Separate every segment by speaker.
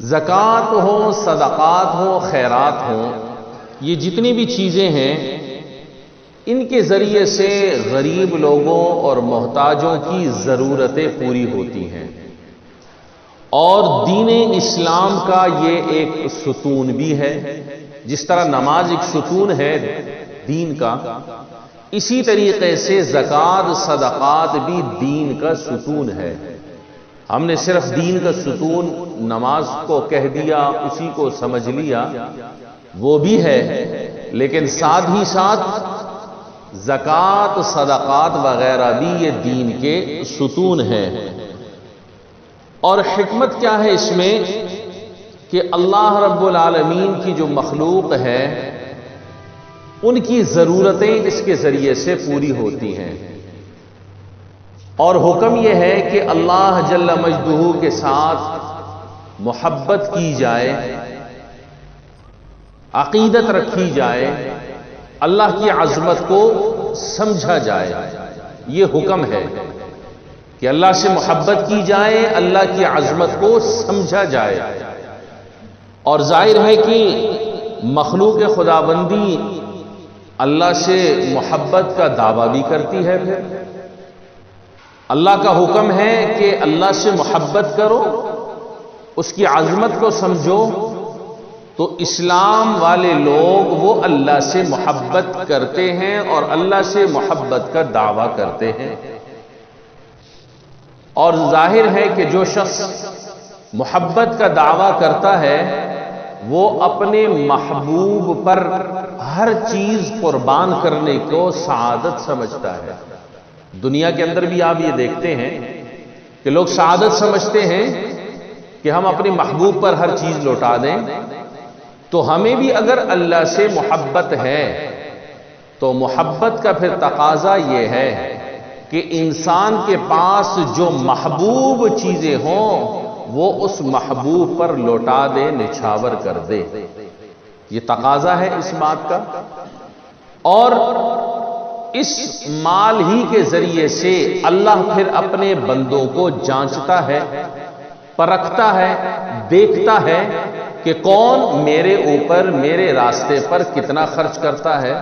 Speaker 1: زکوٰۃ ہو، صدقات ہو، خیرات ہوں، یہ جتنی بھی چیزیں ہیں ان کے ذریعے سے غریب لوگوں اور محتاجوں کی ضرورتیں پوری ہوتی ہیں، اور دین اسلام کا یہ ایک ستون بھی ہے۔ جس طرح نماز ایک ستون ہے دین کا، اسی طریقے سے زکوٰۃ صدقات بھی دین کا ستون ہے۔ ہم نے صرف دین کا ستون نماز کو کہہ دیا، اسی کو سمجھ لیا، وہ بھی ہے، لیکن ساتھ ہی ساتھ زکوٰۃ صدقات وغیرہ بھی یہ دین کے ستون ہیں۔ اور حکمت کیا ہے اس میں کہ اللہ رب العالمین کی جو مخلوق ہے ان کی ضرورتیں اس کے ذریعے سے پوری ہوتی ہیں، اور حکم یہ ہے کہ اللہ جل مجدہ کے ساتھ محبت کی جائے، عقیدت رکھی جائے، اللہ کی عظمت کو سمجھا جائے۔ یہ حکم ہے کہ اللہ سے محبت کی جائے، اللہ کی عظمت کو سمجھا جائے۔ اور ظاہر ہے کہ مخلوق خداوندی اللہ سے محبت کا دعویٰ بھی کرتی ہے۔ پھر اللہ کا حکم ہے کہ اللہ سے محبت کرو، اس کی عظمت کو سمجھو، تو اسلام والے لوگ وہ اللہ سے محبت کرتے ہیں اور اللہ سے محبت کا دعویٰ کرتے ہیں۔ اور ظاہر ہے کہ جو شخص محبت کا دعویٰ کرتا ہے وہ اپنے محبوب پر ہر چیز قربان کرنے کو سعادت سمجھتا ہے۔ دنیا کے اندر بھی آپ یہ دیکھتے ہیں کہ لوگ سعادت سمجھتے ہیں کہ ہم اپنے محبوب پر ہر چیز لوٹا دیں، تو ہمیں بھی اگر اللہ سے محبت ہے تو محبت کا پھر تقاضا یہ ہے کہ انسان کے پاس جو محبوب چیزیں ہوں وہ اس محبوب پر لوٹا دے، نچھاور کر دے۔ یہ تقاضا ہے اس بات کا، اور اس مال ہی کے ذریعے سے اللہ پھر اپنے بندوں کو جانچتا ہے، پرکھتا ہے، دیکھتا ہے کہ کون میرے اوپر، میرے راستے پر کتنا خرچ کرتا ہے۔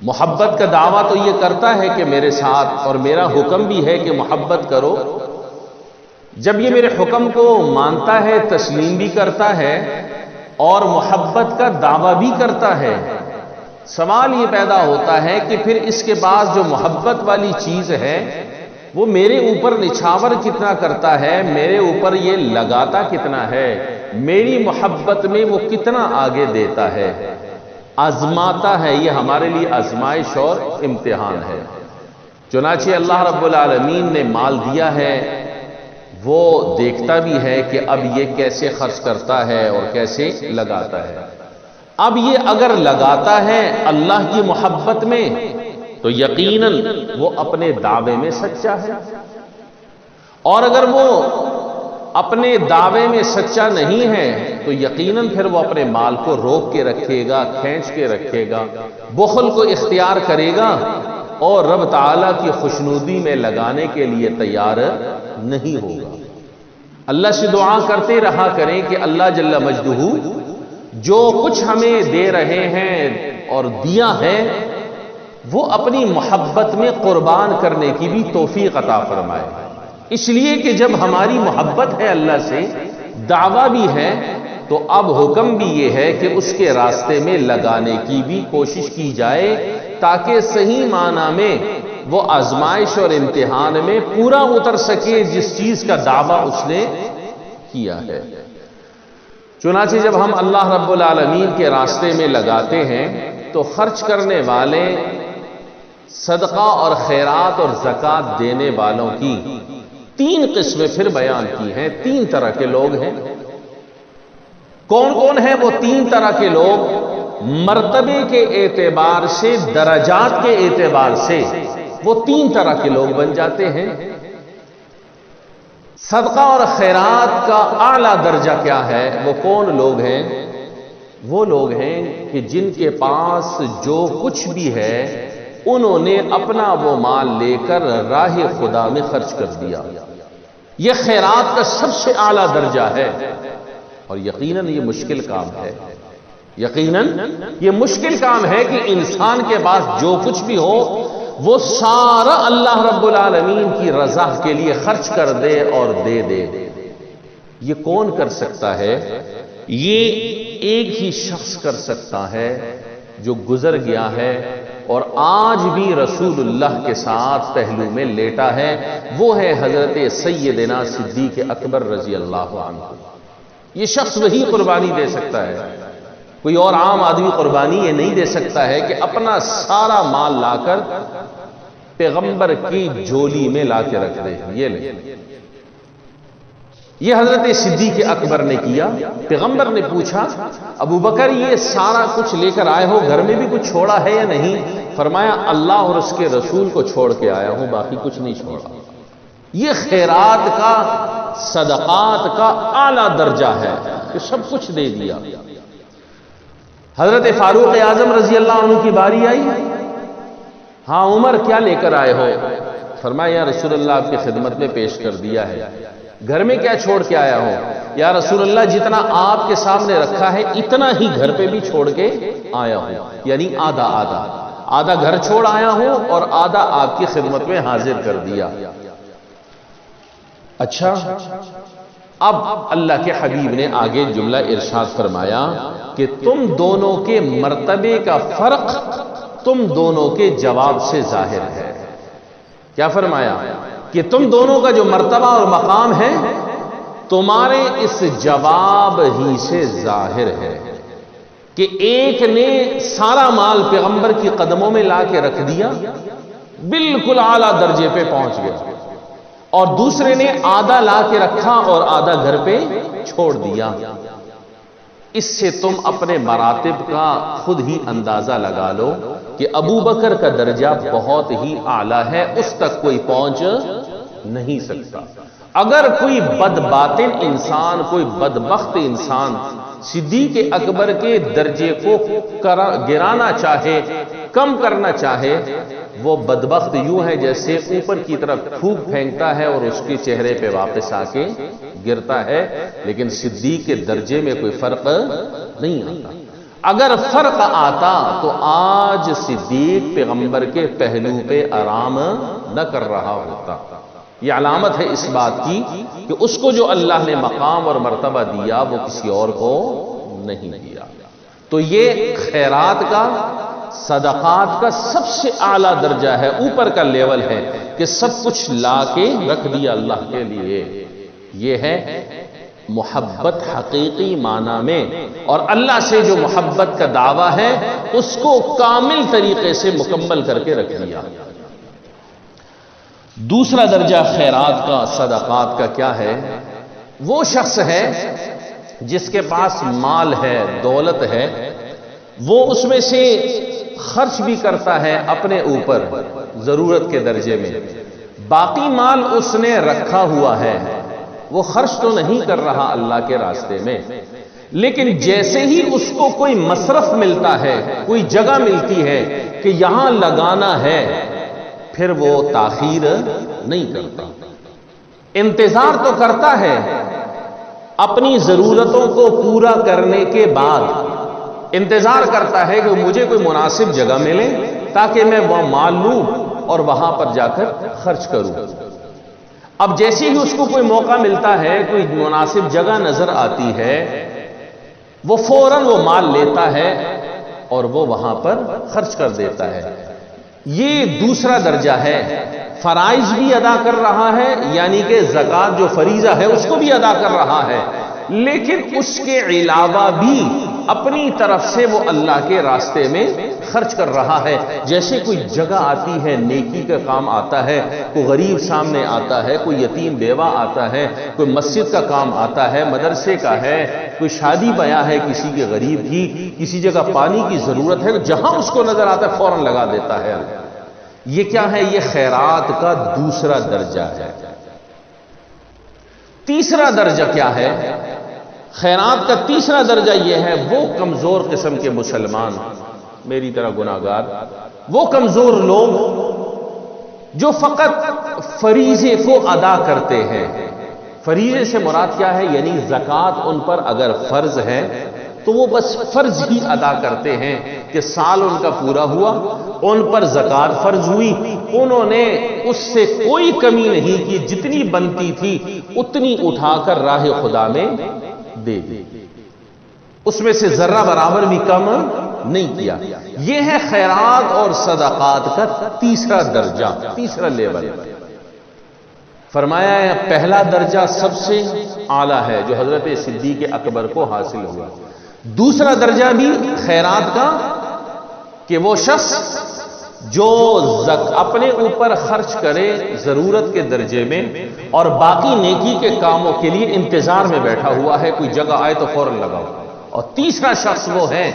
Speaker 1: محبت کا دعویٰ تو یہ کرتا ہے کہ میرے ساتھ، اور میرا حکم بھی ہے کہ محبت کرو۔ جب یہ میرے حکم کو مانتا ہے، تسلیم بھی کرتا ہے اور محبت کا دعویٰ بھی کرتا ہے، سوال یہ پیدا ہوتا ہے کہ پھر اس کے بعد جو محبت والی چیز ہے وہ میرے اوپر نچھاور کتنا کرتا ہے، میرے اوپر یہ لگاتا کتنا ہے، میری محبت میں وہ کتنا آگے دیتا ہے، آزماتا ہے۔ یہ ہمارے لیے آزمائش اور امتحان ہے۔ چنانچہ اللہ رب العالمین نے مال دیا ہے، وہ دیکھتا بھی ہے کہ اب یہ کیسے خرچ کرتا ہے اور کیسے لگاتا ہے۔ اب یہ اگر لگاتا ہے اللہ کی محبت میں تو یقیناً وہ اپنے دعوے میں سچا ہے، اور اگر وہ اپنے دعوے میں سچا نہیں ہے تو یقیناً پھر وہ اپنے مال کو روک کے رکھے گا، کھینچ کے رکھے گا، بخل کو اختیار کرے گا اور رب تعالیٰ کی خوشنودی میں لگانے کے لیے تیار نہیں ہوگا۔ اللہ سے دعا کرتے رہا کریں کہ اللہ جل مجدہ جو کچھ ہمیں دے رہے ہیں اور دیا ہے وہ اپنی محبت میں قربان کرنے کی بھی توفیق عطا فرمائے۔ اس لیے کہ جب ہماری محبت ہے اللہ سے، دعویٰ بھی ہے، تو اب حکم بھی یہ ہے کہ اس کے راستے میں لگانے کی بھی کوشش کی جائے تاکہ صحیح معنی میں وہ آزمائش اور امتحان میں پورا اتر سکے جس چیز کا دعویٰ اس نے کیا ہے۔ چنانچہ جب ہم اللہ رب العالمین کے راستے میں لگاتے ہیں تو خرچ کرنے والے، صدقہ اور خیرات اور زکوٰۃ دینے والوں کی تین قسمیں پھر بیان کی ہیں۔ تین طرح کے لوگ ہیں۔ کون کون ہیں وہ تین طرح کے لوگ؟ مرتبے کے اعتبار سے، درجات کے اعتبار سے وہ تین طرح کے لوگ بن جاتے ہیں۔ صدقہ اور خیرات کا اعلیٰ درجہ کیا ہے؟ وہ کون لوگ ہیں؟ وہ لوگ ہیں کہ جن کے پاس جو کچھ بھی ہے انہوں نے اپنا وہ مال لے کر راہ خدا میں خرچ کر دیا۔ یہ خیرات کا سب سے اعلیٰ درجہ ہے، اور یقیناً یہ مشکل کام ہے، یقیناً یہ مشکل کام ہے کہ انسان کے پاس جو کچھ بھی ہو وہ سارا اللہ رب العالمین کی رضا کے لیے خرچ کر دے اور دے دے۔ یہ کون کر سکتا ہے؟ یہ ایک ہی شخص کر سکتا ہے جو گزر گیا ہے اور آج بھی رسول اللہ کے ساتھ پہلو میں لیٹا ہے، وہ ہے حضرت سیدنا صدیق اکبر رضی اللہ عنہ۔ یہ شخص وہی قربانی دے سکتا ہے، کوئی اور عام آدمی قربانی یہ نہیں دے سکتا ہے کہ اپنا سارا مال لا کر پیغمبر کی جولی میں لا کے رکھ دے۔ یہ لے، یہ حضرت صدیق اکبر نے کیا۔ پیغمبر نے پوچھا، ابو بکر یہ سارا کچھ لے کر آئے ہو، گھر میں بھی کچھ چھوڑا ہے یا نہیں؟ فرمایا اللہ اور اس کے رسول کو چھوڑ کے آیا ہوں، باقی کچھ نہیں چھوڑا۔ یہ خیرات کا، صدقات کا اعلیٰ درجہ ہے کہ سب کچھ دے دیا۔ حضرت فاروق اعظم رضی اللہ عنہ کی باری آئی، ہاں عمر کیا لے کر آئے ہو؟ فرمایا یا رسول اللہ آپ کی خدمت میں پیش کر دیا ہے۔ گھر میں کیا چھوڑ کے آیا ہوں؟ یا رسول اللہ جتنا آپ کے سامنے رکھا ہے اتنا ہی گھر پہ بھی چھوڑ کے آیا ہوں، یعنی آدھا آدھا، آدھا گھر چھوڑ آیا ہوں اور آدھا آپ کی خدمت میں حاضر کر دیا۔ اچھا، اب اللہ کے حبیب نے آگے جملہ ارشاد فرمایا کہ تم دونوں کے مرتبے کا فرق تم دونوں کے جواب سے ظاہر ہے۔ کیا فرمایا؟ کہ تم دونوں کا جو مرتبہ اور مقام ہے تمہارے اس جواب ہی سے ظاہر ہے کہ ایک نے سارا مال پیغمبر کی قدموں میں لا کے رکھ دیا، بالکل اعلیٰ درجے پہ پہنچ گیا، اور دوسرے نے آدھا لا کے رکھا اور آدھا گھر پہ چھوڑ دیا۔ اس سے تم اپنے مراتب کا خود ہی اندازہ لگا لو کہ ابو بکر کا درجہ بہت ہی اعلیٰ ہے، اس تک کوئی پہنچ نہیں سکتا۔ اگر کوئی بدباطن انسان، کوئی بدبخت انسان صدیق اکبر کے درجے کو گرانا چاہے، کم کرنا چاہے، وہ بدبخت یوں ہے جیسے اوپر کی طرف پھونک پھینکتا ہے اور اس کے چہرے پہ واپس آ کے گرتا ہے، لیکن صدیق کے درجے میں کوئی فرق نہیں آتا۔ اگر فرق آتا تو آج صدیق پیغمبر کے پہلو پہ آرام نہ کر رہا ہوتا۔ یہ علامت ہے اس بات کی کہ اس کو جو اللہ نے مقام اور مرتبہ دیا وہ کسی اور کو نہیں دیا۔ تو یہ خیرات کا، صدقات کا سب سے اعلیٰ درجہ ہے، اوپر کا لیول ہے کہ سب کچھ لا کے رکھ دیا اللہ کے لیے۔ یہ ہے محبت حقیقی معنی میں، اور اللہ سے جو محبت کا دعویٰ ہے اس کو کامل طریقے سے مکمل کر کے رکھ دیا۔ دوسرا درجہ خیرات کا، صدقات کا کیا ہے؟ وہ شخص ہے جس کے پاس مال ہے، دولت ہے، وہ اس میں سے خرچ بھی کرتا ہے اپنے اوپر ضرورت کے درجے میں، باقی مال اس نے رکھا ہوا ہے، وہ خرچ تو نہیں کر رہا اللہ کے راستے میں، لیکن جیسے ہی اس کو کوئی مصرف ملتا ہے، کوئی جگہ ملتی ہے کہ یہاں لگانا ہے، پھر وہ تاخیر نہیں کرتا، انتظار تو کرتا ہے، اپنی ضرورتوں کو پورا کرنے کے بعد انتظار کرتا ہے کہ مجھے کوئی مناسب جگہ ملے تاکہ میں وہ مال لوں اور وہاں پر جا کر خرچ کروں۔ اب جیسے ہی اس کو کوئی موقع ملتا ہے، کوئی مناسب جگہ نظر آتی ہے، وہ فوراً وہ مال لیتا ہے اور وہ وہاں پر خرچ کر دیتا ہے۔ یہ دوسرا درجہ ہے، فرائض بھی ادا کر رہا ہے، یعنی کہ زکوٰۃ جو فریضہ ہے اس کو بھی ادا کر رہا ہے، لیکن اس کے علاوہ بھی اپنی طرف سے وہ اللہ کے راستے میں خرچ کر رہا ہے۔ جیسے کوئی جگہ آتی ہے، نیکی کا کام آتا ہے، کوئی غریب سامنے آتا ہے، کوئی یتیم بیوہ آتا ہے، کوئی مسجد کا کام آتا ہے، مدرسے کا ہے، کوئی شادی بیاہ ہے کسی کے غریب کی، کسی جگہ پانی کی ضرورت ہے، جہاں اس کو نظر آتا ہے فوراً لگا دیتا ہے۔ یہ کیا ہے؟ یہ خیرات کا دوسرا درجہ ہے۔ تیسرا درجہ کیا ہے؟ خیرات کا تیسرا درجہ یہ ہے، وہ کمزور قسم کے مسلمان، میری طرح گناہگار، وہ کمزور لوگ جو فقط فریضے کو ادا کرتے ہیں، فریضے سے مراد کیا ہے؟ یعنی زکوٰۃ ان پر اگر فرض ہے تو وہ بس فرض ہی ادا کرتے ہیں کہ سال ان کا پورا ہوا، ان پر زکوٰۃ فرض ہوئی، انہوں نے اس سے کوئی کمی نہیں کی، جتنی بنتی تھی اتنی اٹھا کر راہ خدا میں دے دی، اس میں سے ذرہ برابر بھی کم نہیں کیا۔ یہ ہے خیرات اور صدقات کا تیسرا درجہ، تیسرا لیول۔ فرمایا ہے پہلا درجہ سب سے اعلیٰ ہے جو حضرت صدیق اکبر کو حاصل ہوا، دوسرا درجہ بھی خیرات کا کہ وہ شخص جو اپنے اوپر خرچ کرے ضرورت کے درجے میں اور باقی نیکی کے کاموں کے لیے انتظار میں بیٹھا ہوا ہے، کوئی جگہ آئے تو فوراً لگاؤ۔ اور تیسرا شخص وہ ہے،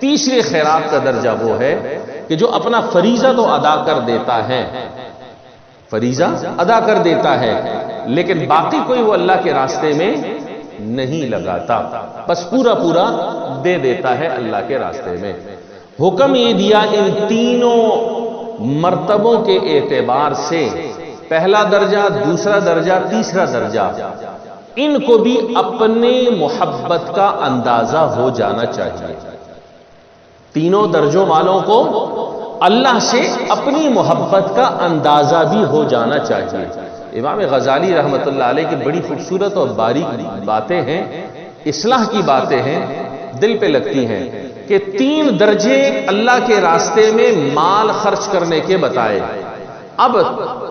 Speaker 1: تیسرے خیرات کا درجہ وہ ہے کہ جو اپنا فریضہ تو ادا کر دیتا ہے، فریضہ ادا کر دیتا ہے، لیکن باقی کوئی وہ اللہ کے راستے میں نہیں لگاتا، بس پورا پورا دے دیتا ہے اللہ کے راستے میں۔ حکم یہ دیا ان تینوں مرتبوں کے اعتبار سے، پہلا درجہ، دوسرا درجہ، تیسرا درجہ، ان کو بھی اپنے محبت کا اندازہ ہو جانا چاہیے۔ تینوں درجوں والوں کو اللہ سے اپنی محبت کا اندازہ بھی ہو جانا چاہیے۔ امام غزالی رحمۃ اللہ علیہ کی بڑی خوبصورت اور باریک باتیں ہیں، اصلاح کی باتیں ہیں، دل پہ لگتی ہیں کہ 3 درجے اللہ کے راستے میں مال خرچ کرنے کے بتائے۔ اب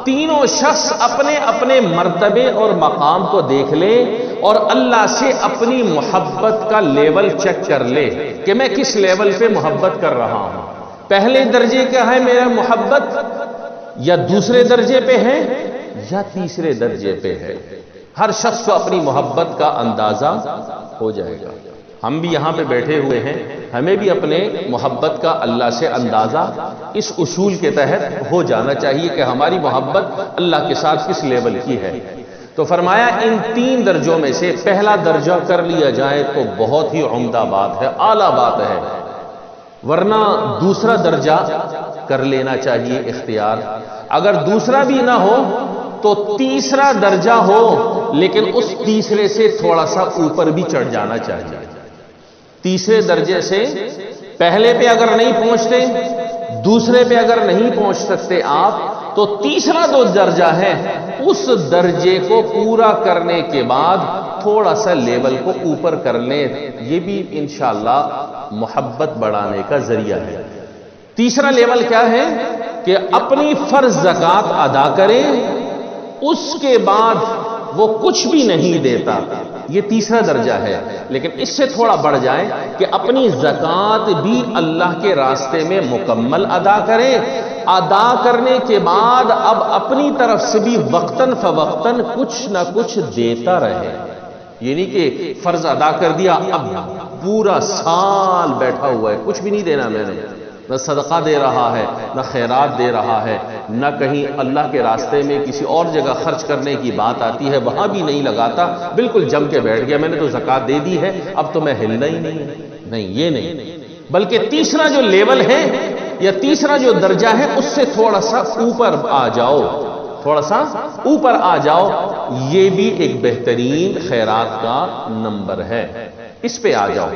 Speaker 1: تینوں شخص اپنے اپنے مرتبے اور مقام کو دیکھ لے اور اللہ سے اپنی محبت کا لیول چیک کر لے کہ میں کس لیول پہ محبت کر رہا ہوں۔ پہلے درجے کا ہے میرا محبت، یا دوسرے درجے پہ ہے، یا تیسرے درجے پہ ہے۔ ہر شخص کو اپنی محبت کا اندازہ ہو جائے گا۔ ہم بھی یہاں پہ بیٹھے ہوئے ہیں، ہمیں بھی اپنے محبت کا اللہ سے اندازہ اس اصول کے تحت ہو جانا چاہیے کہ ہماری محبت اللہ کے ساتھ کس لیول کی ہے۔ تو فرمایا ان 3 درجوں میں سے پہلا درجہ کر لیا جائے تو بہت ہی عمدہ بات ہے، اعلیٰ بات ہے، ورنہ دوسرا درجہ کر لینا چاہیے اختیار۔ اگر دوسرا بھی نہ ہو تو تیسرا درجہ ہو، لیکن اس تیسرے سے تھوڑا سا اوپر بھی چڑھ جانا چاہیے۔ تیسرے درجے سے پہلے پہ اگر نہیں پہنچتے، دوسرے پہ اگر نہیں پہنچ سکتے آپ، تو تیسرا جو درجہ ہے اس درجے کو پورا کرنے کے بعد تھوڑا سا لیول کو اوپر کر لیں، یہ بھی انشاءاللہ محبت بڑھانے کا ذریعہ ہے۔ تیسرا لیول کیا ہے کہ اپنی فرض زکوٰۃ ادا کریں، اس کے بعد وہ کچھ بھی نہیں دیتا، یہ تیسرا درجہ ہے۔ لیکن اس سے تھوڑا بڑھ جائے کہ اپنی زکوٰۃ بھی اللہ کے راستے میں مکمل ادا کرے، ادا کرنے کے بعد اب اپنی طرف سے بھی وقتاً فوقتاً کچھ نہ کچھ دیتا رہے۔ یعنی کہ فرض ادا کر دیا، اب پورا سال بیٹھا ہوا ہے، کچھ بھی نہیں دینا میں نے، نہ صدقہ دے رہا ہے، نہ خیرات دے رہا ہے، نہ کہیں اللہ کے راستے میں کسی اور جگہ خرچ کرنے کی بات آتی ہے وہاں بھی نہیں لگاتا، بالکل جم کے بیٹھ گیا، میں نے تو زکوٰۃ دے دی ہے اب تو میں ہلنا ہی نہیں، یہ نہیں، بلکہ تیسرا جو لیول ہے یا تیسرا جو درجہ ہے اس سے تھوڑا سا اوپر آ جاؤ، تھوڑا سا اوپر آ جاؤ، یہ بھی ایک بہترین خیرات کا نمبر ہے، اس پہ آ جاؤ۔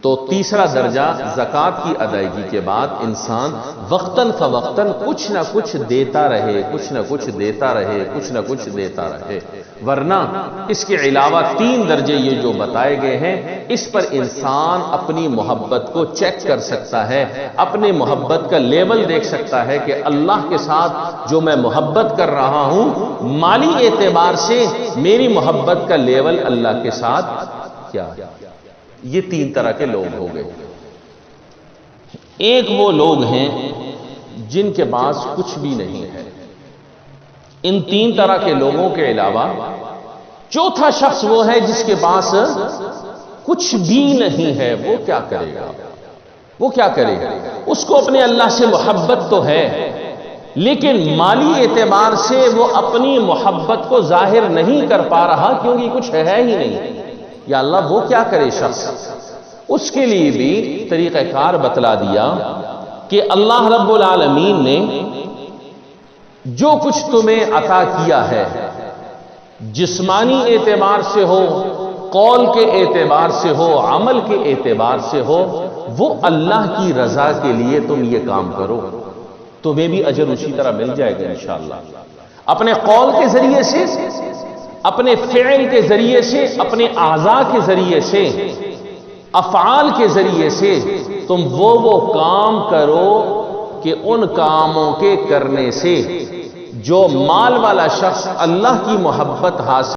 Speaker 1: تو تیسرا درجہ زکوٰۃ کی ادائیگی کے بعد انسان وقتاً فوقتاً کچھ نہ کچھ دیتا رہے، کچھ نہ کچھ دیتا رہے، کچھ نہ کچھ دیتا رہے، ورنہ اس کے علاوہ 3 درجے یہ جو بتائے گئے ہیں اس پر انسان اپنی محبت کو چیک کر سکتا ہے، اپنے محبت کا لیول دیکھ سکتا ہے کہ اللہ کے ساتھ جو میں محبت کر رہا ہوں مالی اعتبار سے میری محبت کا لیول اللہ کے ساتھ کیا ہے۔ یہ 3 طرح کے لوگ ہو گئے۔ ایک وہ لوگ ہیں جن کے پاس کچھ بھی نہیں ہے۔ ان 3 طرح کے لوگوں کے علاوہ چوتھا شخص وہ ہے جس کے پاس کچھ بھی نہیں ہے، وہ کیا کرے گا؟ وہ کیا کرے گا؟ اس کو اپنے اللہ سے محبت تو ہے، لیکن مالی اعتبار سے وہ اپنی محبت کو ظاہر نہیں کر پا رہا کیونکہ کچھ ہے ہی نہیں۔ یا اللہ وہ کیا کرے شخص؟ اس کے لیے بھی طریقہ کار بتلا دیا کہ اللہ رب العالمین نے جو کچھ تمہیں عطا کیا ہے جسمانی اعتبار سے ہو، قول کے اعتبار سے ہو، عمل کے اعتبار سے ہو، وہ اللہ کی رضا کے لیے تم یہ کام کرو، تمہیں بھی اجر اسی طرح مل جائے گا انشاءاللہ۔ اپنے قول کے ذریعے سے، اپنے فعل کے ذریعے سے، اپنے اعضاء کے ذریعے سے، افعال کے ذریعے سے تم وہ کام کرو کہ ان کاموں کے کرنے سے جو مال والا شخص اللہ کی محبت حاصل